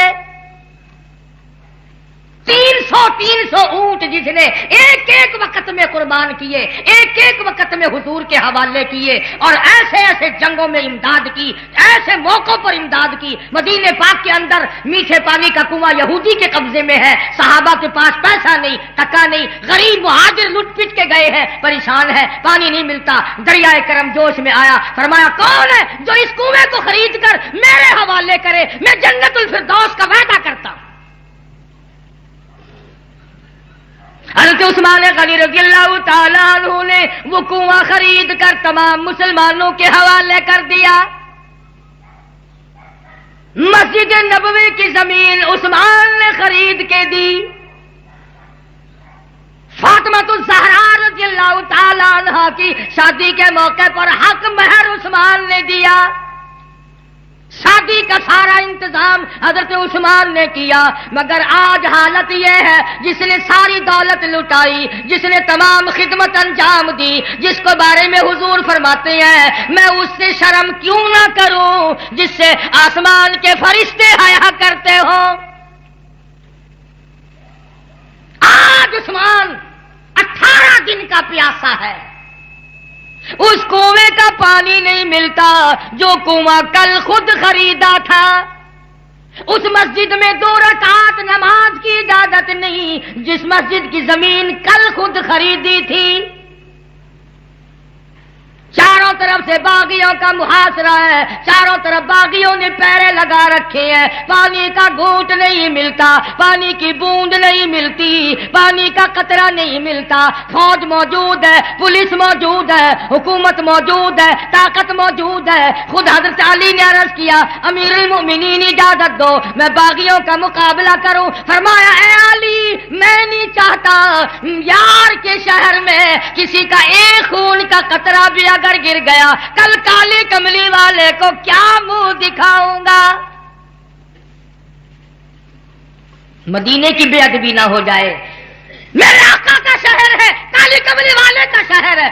300 اونٹ جس نے ایک ایک وقت میں قربان کیے، ایک ایک وقت میں حضور کے حوالے کیے، اور ایسے ایسے جنگوں میں امداد کی، ایسے موقعوں پر امداد کی۔ مدینے پاک کے اندر میٹھے پانی کا کنواں یہودی کے قبضے میں ہے، صحابہ کے پاس پیسہ نہیں، ٹکا نہیں، غریب مہاجر لٹ پٹ کے گئے ہیں، پریشان ہے، پانی نہیں ملتا۔ دریائے کرم جوش میں آیا، فرمایا کون ہے جو اس کنویں کو خرید کر میرے حوالے کرے، میں جنت الفردوس کا وعدہ کرتا ہوں۔ حضرت عثمان غنی رضی اللہ تعالیٰ عنہ نے وہ کنواں خرید کر تمام مسلمانوں کے حوالے کر دیا۔ مسجد نبوی کی زمین عثمان نے خرید کے دی۔ فاطمہ الزہرا رضی اللہ تعالیٰ عنہ کی شادی کے موقع پر حق مہر عثمان نے دیا۔ شادی کا سارا انتظام حضرت عثمان نے کیا، مگر آج حالت یہ ہے جس نے ساری دولت لٹائی، جس نے تمام خدمت انجام دی، جس کو بارے میں حضور فرماتے ہیں میں اس سے شرم کیوں نہ کروں جس سے آسمان کے فرشتے حیا کرتے ہوں۔ آج عثمان 18 دن کا پیاسا ہے، اس کنویں کا پانی نہیں ملتا جو کنواں کل خود خریدا تھا۔ اس مسجد میں 2 رکعت نماز کی اجازت نہیں جس مسجد کی زمین کل خود خریدی تھی۔ چاروں طرف سے باغیوں کا محاصرہ ہے، چاروں طرف باغیوں نے پیرے لگا رکھے ہیں، پانی کا گھونٹ نہیں ملتا، پانی کی بوند نہیں ملتی، پانی کا قطرہ نہیں ملتا۔ فوج موجود ہے، پولیس موجود ہے، حکومت موجود ہے، طاقت موجود ہے۔ خود حضرت علی نے عرض کیا امیر المؤمنین اجازت دو میں باغیوں کا مقابلہ کروں۔ فرمایا اے علی میں نہیں چاہتا یار کے شہر میں کسی کا ایک خون کا قطرہ بھی اگر گر گیا کل کالی کملی والے کو کیا منہ دکھاؤں گا۔ مدینے کی بے ادبی نہ ہو جائے، میرے آقا کا شہر ہے، کالی کملی والے کا شہر ہے۔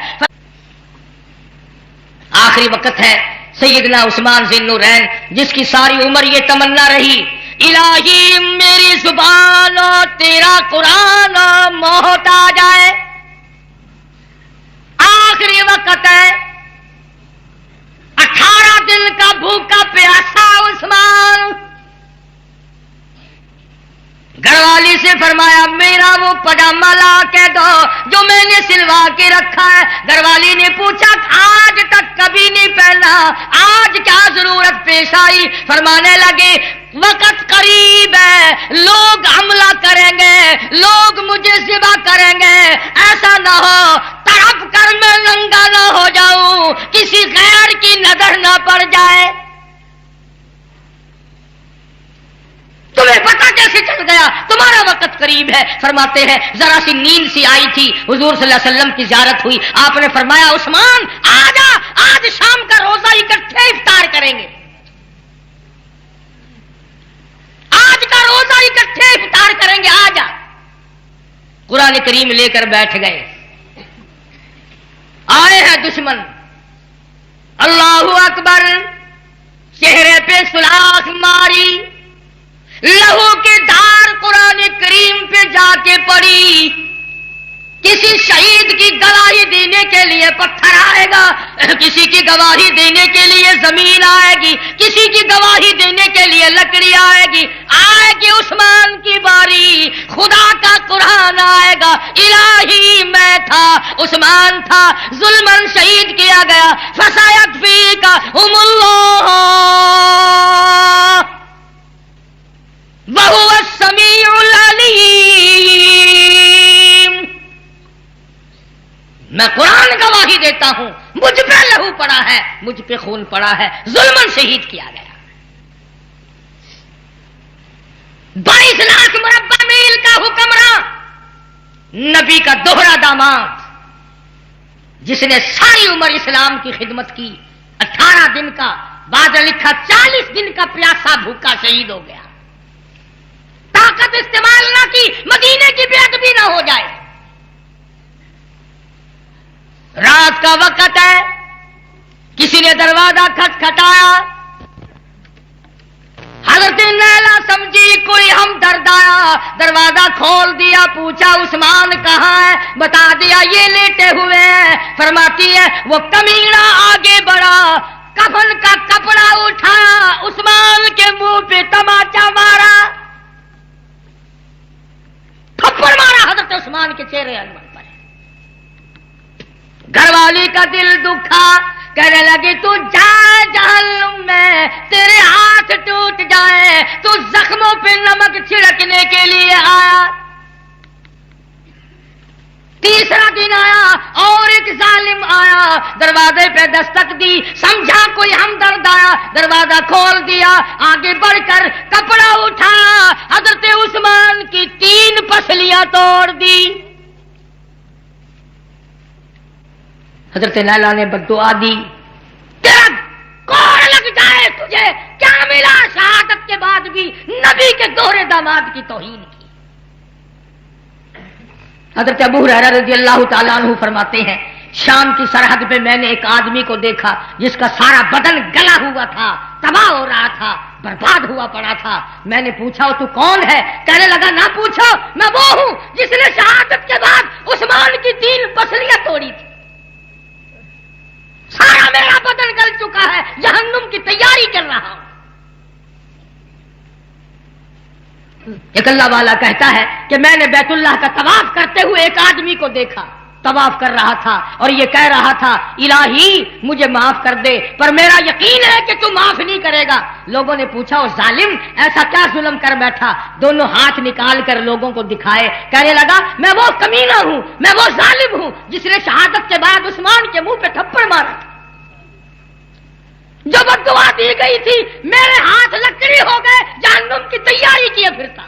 آخری وقت ہے، سیدنا عثمان ذی النورین جس کی ساری عمر یہ تمنا رہی الہی میری زبان اور تیرا قرآن موت آ جائے، آخری وقت ہے، 18 دن کا بھوکا پیاسا عثمان، گھر والی سے فرمایا میرا وہ پجامہ لا کے دو جو میں نے سلوا کے رکھا ہے۔ گھر والی نے پوچھا آج تک کبھی نہیں پہنا، آج کیا ضرورت پیش آئی؟ فرمانے لگے وقت قریب ہے، لوگ حملہ کریں گے، لوگ مجھے ذبح کریں گے، ایسا نہ ہو تڑپ کر میں ننگا نہ ہو جاؤں، کسی غیر کی نظر نہ پڑ جائے۔ تمہیں پتہ کیسے چل گیا؟ تمہارا وقت قریب ہے۔ فرماتے ہیں ذرا سی نیند سی آئی تھی، حضور صلی اللہ علیہ وسلم کی زیارت ہوئی، آپ نے فرمایا عثمان آجا، آج شام کا روزہ اکٹھے افطار کریں گے، آج کا روزہ اکٹھے افطار کریں گے، آجا۔ قرآن کریم لے کر بیٹھ گئے، آئے ہیں دشمن، اللہ اکبر، چہرے پہ سلاخ ماری، لہو کی دھار قرآن کریم پہ جا کے پڑی۔ کسی شہید کی گواہی دینے کے لیے پتھر آئے گا، کسی کی گواہی دینے کے لیے زمین آئے گی، کسی کی گواہی دینے کے لیے لکڑی آئے گی، آئے گی عثمان کی باری، خدا کا قرآن آئے گا۔ الہی میں تھا، عثمان تھا، ظلمن شہید کیا گیا، فسیکفیکہم اللہ وَهُوَ السَّمِيعُ الْعَلِيمُ۔ میں قرآن گواہی دیتا ہوں، مجھ پہ لہو پڑا ہے، مجھ پہ خون پڑا ہے، ظلمن شہید کیا گیا۔ 22 لاکھ مربع میل کا حکمراں، نبی کا دوہرا داماد، جس نے ساری عمر اسلام کی خدمت کی، 18 دن کا، بعد لکھا 40 دن کا پیاسا بھوکا شہید ہو گیا، طاقت استعمال نہ کی، مدینے کی بے ادبی نہ ہو جائے۔ رات کا وقت ہے، کسی نے دروازہ کھٹکھٹایا، حضرت نیلا سمجھی کوئی ہمدرد آیا، دروازہ کھول دیا، پوچھا عثمان کہاں ہے؟ بتا دیا یہ لیٹے ہوئے ہیں۔ فرماتی ہے وہ کمینہ آگے بڑھا، کفن کا کپڑا اٹھایا، عثمان کے منہ پہ تماچا مارا، تھپڑ مارا حضرت عثمان کے چہرے انور پر۔ گھر والی کا دل دکھا، کہنے لگی تو جائے جہنم میں، تیرے ہاتھ ٹوٹ جائے، تو زخموں پہ نمک چھڑکنے کے لیے آیا۔ تیسرا دن آیا اور ایک ظالم آیا، دروازے پہ دستک دی، سمجھا کوئی ہمدرد آیا، دروازہ کھول دیا، آگے بڑھ کر کپڑا اٹھایا، حضرت عثمان کی 3 پسلیاں توڑ دی۔ حضرت نیلا نے بددعا دی، تیرا کوڑ لگ جائے، تجھے کیا ملا شہادت کے بعد بھی نبی کے دوہرے داماد کی توہین کی۔ حضرت ابو ہریرہ رضی اللہ تعالیٰ عنہ فرماتے ہیں شام کی سرحد پہ میں نے ایک آدمی کو دیکھا جس کا سارا بدن گلا ہوا تھا، تباہ ہو رہا تھا، برباد ہوا پڑا تھا۔ میں نے پوچھا تو کون ہے؟ کہنے لگا نہ پوچھو، میں وہ ہوں جس نے شہادت کے بعد عثمان کی 3 پسلیاں توڑی تھی، سارا میرا بدن گل چکا ہے، جہنم کی تیاری کر رہا ہوں۔ ایک اللہ والا کہتا ہے کہ میں نے بیت اللہ کا طواف کرتے ہوئے ایک آدمی کو دیکھا، طواف کر رہا تھا اور یہ کہہ رہا تھا الہی مجھے معاف کر دے، پر میرا یقین ہے کہ تو معاف نہیں کرے گا۔ لوگوں نے پوچھا او ظالم ایسا کیا ظلم کر بیٹھا؟ دونوں ہاتھ نکال کر لوگوں کو دکھائے، کہنے لگا میں وہ کمینہ ہوں، میں وہ ظالم ہوں جس نے شہادت کے بعد عثمان کے منہ پہ تھپڑ مارا تھا، جو بددعا دی گئی تھی، میرے ہاتھ لکڑی ہو گئے، جہنم کی تیاری کیے پھرتا۔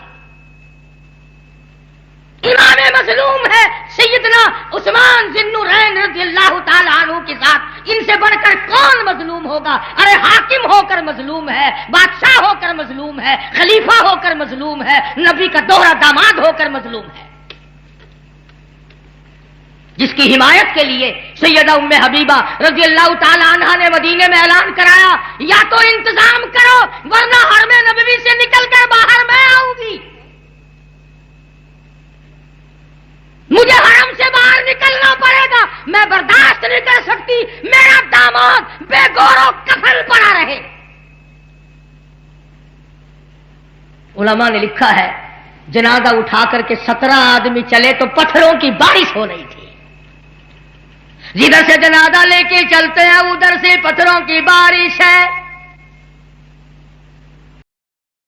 امام مظلوم ہے سیدنا عثمان ذی النورین رضی اللہ تعالیٰ عنہ کے ساتھ، ان سے بڑھ کر کون مظلوم ہوگا؟ ارے حاکم ہو کر مظلوم ہے، بادشاہ ہو کر مظلوم ہے، خلیفہ ہو کر مظلوم ہے، نبی کا دوہرا داماد ہو کر مظلوم ہے، جس کی حمایت کے لیے سیدہ ام حبیبہ رضی اللہ تعالیٰ عنہا نے مدینے میں اعلان کرایا یا تو انتظام کرو ورنہ حرم نبوی سے نکل کر باہر نکلنا پڑے گا، میں برداشت نہیں کر سکتی میرا داماد بے گور و کفن پڑا رہے۔ علماء نے لکھا ہے جنازہ اٹھا کر کے 17 آدمی چلے تو پتھروں کی بارش ہو رہی تھی، جدھر سے جنازہ لے کے چلتے ہیں ادھر سے پتھروں کی بارش ہے۔